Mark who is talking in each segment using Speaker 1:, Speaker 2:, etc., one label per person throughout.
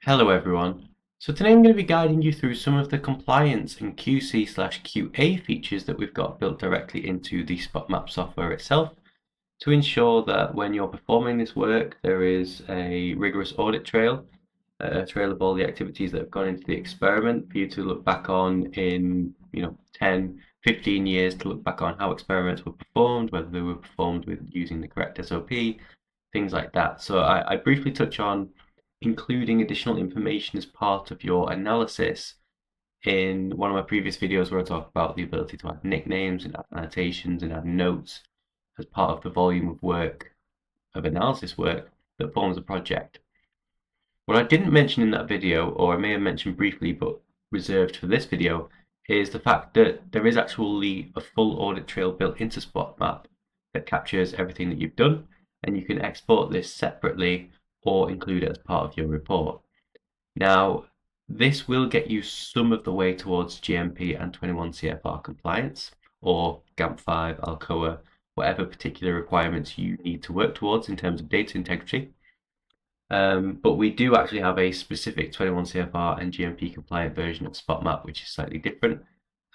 Speaker 1: Hello everyone. So today I'm going to be guiding you through some of the compliance and QC/QA features that we've got built directly into the SpotMap software itself to ensure that when you're performing this work there is a rigorous audit trail, a trail of all the activities that have gone into the experiment for you to look back on in 10, 15 years to look back on how experiments were performed, whether they were performed with using the correct SOP, things like that. So I briefly touch on including additional information as part of your analysis in one of my previous videos where I talk about the ability to add nicknames and add annotations and add notes as part of the volume of work, of analysis work that forms a project. What I didn't mention in that video, or I may have mentioned briefly but reserved for this video, is the fact that there is actually a full audit trail built into SpotMap that captures everything that you've done, and you can export this separately or include it as part of your report. Now, this will get you some of the way towards GMP and 21 CFR compliance, or GAMP5, Alcoa, whatever particular requirements you need to work towards in terms of data integrity. But we do actually have a specific 21 CFR and GMP compliant version of SpotMap, which is slightly different,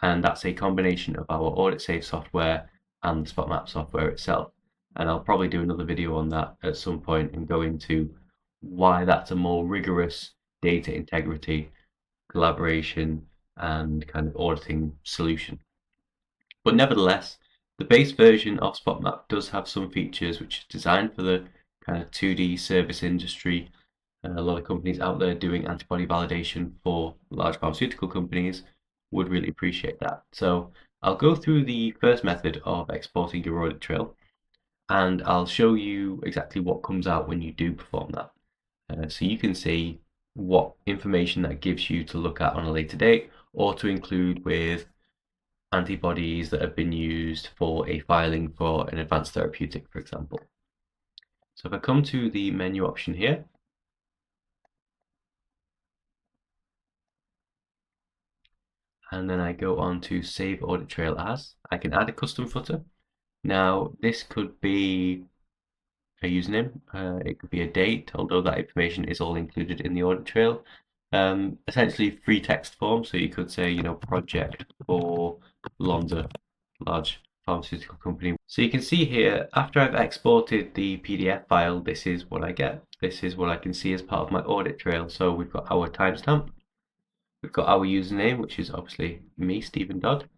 Speaker 1: and that's a combination of our AuditSafe software and the SpotMap software itself. And I'll probably do another video on that at some point and go into why that's a more rigorous data integrity, collaboration, and kind of auditing solution. But nevertheless, the base version of SpotMap does have some features which is designed for the kind of 2D service industry. A lot of companies out there doing antibody validation for large pharmaceutical companies would really appreciate that. So I'll go through the first method of exporting your audit trail, and I'll show you exactly what comes out when you do perform that. So you can see what information that gives you to look at on a later date, or to include with antibodies that have been used for a filing for an advanced therapeutic, for example. So if I come to the menu option here, and then I go on to Save Audit Trail As, I can add a custom footer. Now, this could be a username, it could be a date, although that information is all included in the audit trail. Essentially free text form, so you could say, project for Lonza, large pharmaceutical company. So you can see here, after I've exported the PDF file, this is what I get. This is what I can see as part of my audit trail. So we've got our timestamp, we've got our username, which is obviously me, Stephen Dodd,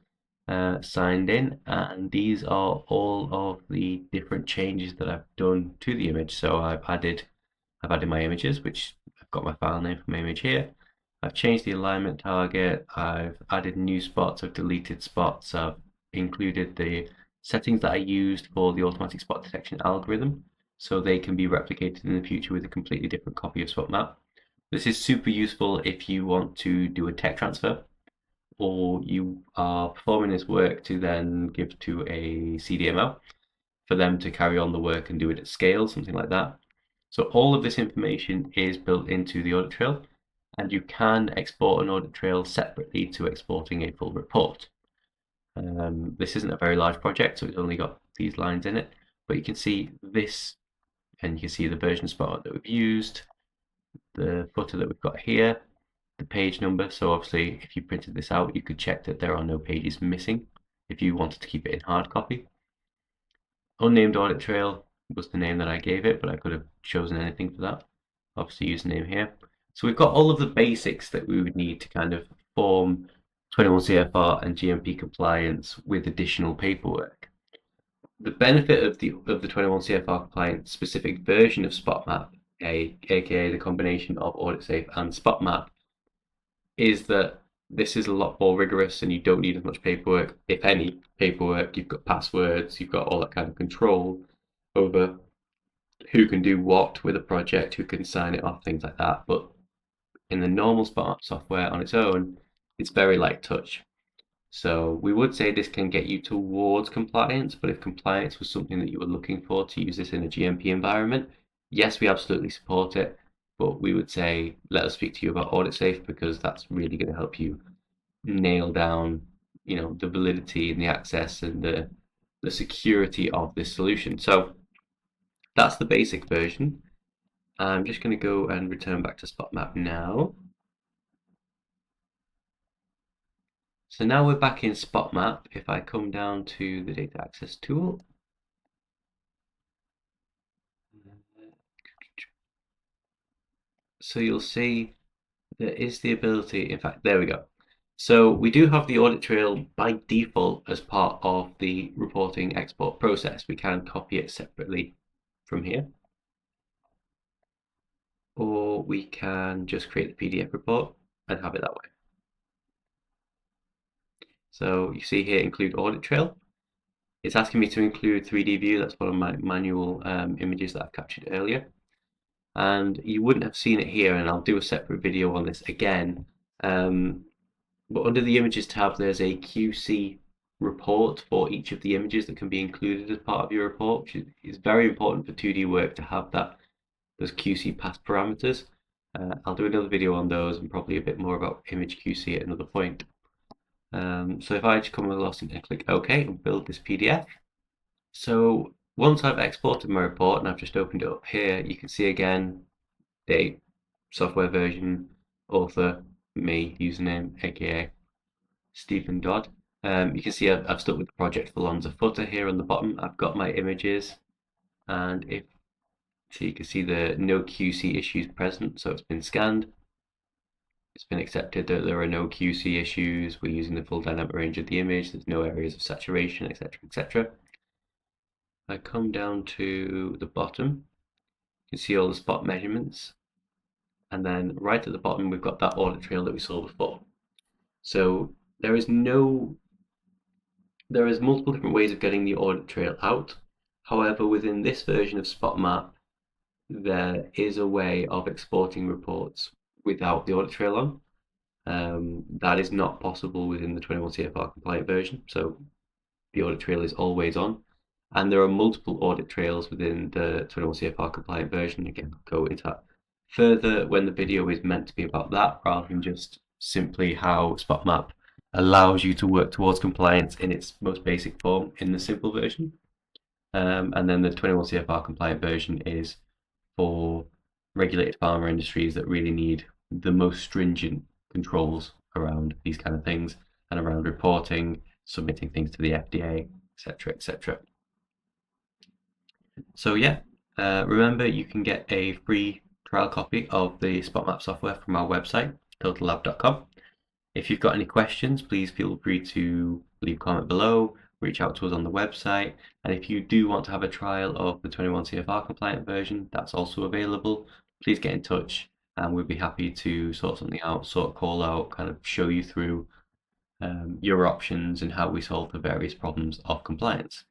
Speaker 1: signed in, and these are all of the different changes that I've done to the image. So I've added my images, which I've got my file name for my image here. I've changed the alignment target, I've added new spots, I've deleted spots, I've included the settings that I used for the automatic spot detection algorithm, so they can be replicated in the future with a completely different copy of SpotMap. This is super useful if you want to do a tech transfer, or you are performing this work to then give to a CDMO for them to carry on the work and do it at scale, something like that. So all of this information is built into the audit trail, and you can export an audit trail separately to exporting a full report. This isn't a very large project, so it's only got these lines in it, but you can see this, and you can see the version spot that we've used, the footer that we've got here, the page number. So obviously if you printed this out, you could check that there are no pages missing if you wanted to keep it in hard copy. Unnamed audit trail was the name that I gave it, but I could have chosen anything for that. Obviously username here. So we've got all of the basics that we would need to kind of form 21 CFR and GMP compliance with additional paperwork. The benefit of the 21 CFR compliant specific version of SpotMap, aka the combination of AuditSafe and SpotMap, is that this is a lot more rigorous and you don't need as much paperwork, if any paperwork. You've got passwords, you've got all that kind of control over who can do what with a project, who can sign it off, things like that. But in the normal SpotMap software on its own, it's very light touch. So we would say this can get you towards compliance, but if compliance was something that you were looking for to use this in a GMP environment, yes, we absolutely support it. But we would say, let us speak to you about AuditSafe, because that's really going to help you nail down, the validity and the access and the security of this solution. So that's the basic version. I'm just going to go and return back to SpotMap now. So now we're back in SpotMap. If I come down to the data access tool, so you'll see there is the ability, in fact, there we go. So we do have the audit trail by default as part of the reporting export process. We can copy it separately from here, or we can just create the PDF report and have it that way. So you see here, include audit trail. It's asking me to include 3D view. That's one of my manual images that I've captured earlier. And you wouldn't have seen it here, and I'll do a separate video on this again. But under the images tab, there's a QC report for each of the images that can be included as part of your report, which is very important for 2D work to have those QC path parameters. I'll do another video on those and probably a bit more about image QC at another point. So if I just come across and click OK and build this PDF. So once I've exported my report and I've just opened it up here, you can see again, date, software version, author, me, username, aka Stephen Dodd. You can see I've stuck with the project Alonza footer here on the bottom. I've got my images, and so you can see the no QC issues present, so it's been scanned. It's been accepted that there are no QC issues. We're using the full dynamic range of the image. There's no areas of saturation, etc., etc. I come down to the bottom. You can see all the spot measurements, and then right at the bottom we've got that audit trail that we saw before. So there is multiple different ways of getting the audit trail out. However, within this version of SpotMap, there is a way of exporting reports without the audit trail on. That is not possible within the 21 CFR compliant version, so the audit trail is always on. And there are multiple audit trails within the 21 CFR compliant version. Again, I'll go into that further when the video is meant to be about that, rather than just simply how SpotMap allows you to work towards compliance in its most basic form in the simple version. And then the 21 CFR compliant version is for regulated pharma industries that really need the most stringent controls around these kind of things and around reporting, submitting things to the FDA, etc., etc. So yeah, remember you can get a free trial copy of the SpotMap software from our website, TotalLab.com. If you've got any questions, please feel free to leave a comment below, reach out to us on the website, and if you do want to have a trial of the 21 CFR compliant version, that's also available. Please get in touch and we'll be happy to sort something out, sort a call out, kind of show you through your options and how we solve the various problems of compliance.